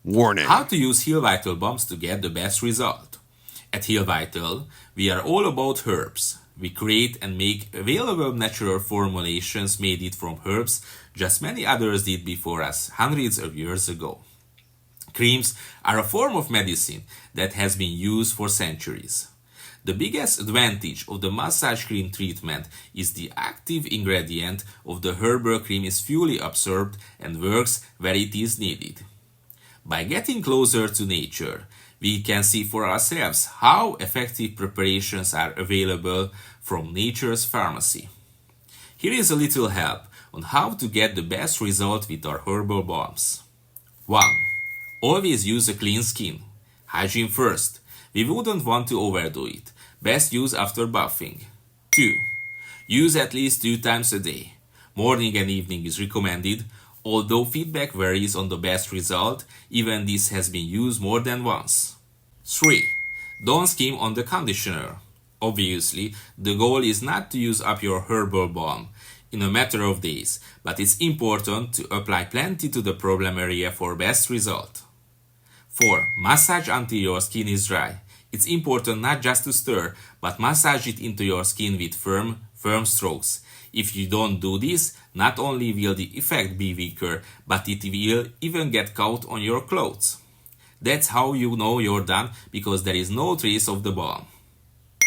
How Warning. to use HillVital balms to get the best result. At HillVital, we are all about herbs. We create and make available natural formulations made it from herbs, just many others did before us hundreds of years ago. Creams are a form of medicine that has been used for centuries. The biggest advantage of the massage cream treatment is the active ingredient of the herbal cream is fully absorbed and works where it is needed. By getting closer to nature, we can see for ourselves how effective preparations are available from nature's pharmacy. Here is a little help on how to get the best result with our herbal balms. 1. Always use a clean skin. Hygiene first. We wouldn't want to overdo it. Best use after bathing. 2. Use at least 2 times a day. Morning and evening is recommended, although feedback varies on the best result, even this has been used more than once. 3. Don't skim on the conditioner. Obviously, the goal is not to use up your herbal balm in a matter of days, but it's important to apply plenty to the problem area for best result. 4. Massage until your skin is dry. It's important not just to stir, but massage it into your skin with firm strokes. If you don't do this, not only will the effect be weaker, but it will even get caught on your clothes. That's how you know you're done, because there is no trace of the balm.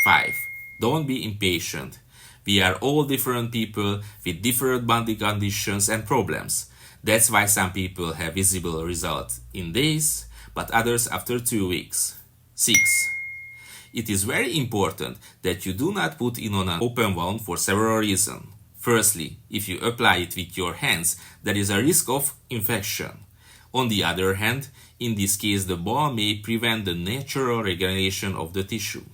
5. Don't be impatient. We are all different people with different body conditions and problems. That's why some people have visible results in days, but others after 2 weeks. 6. It is very important that you do not put it on an open wound for several reasons. Firstly, if you apply it with your hands, there is a risk of infection. On the other hand, in this case the balm may prevent the natural regeneration of the tissue.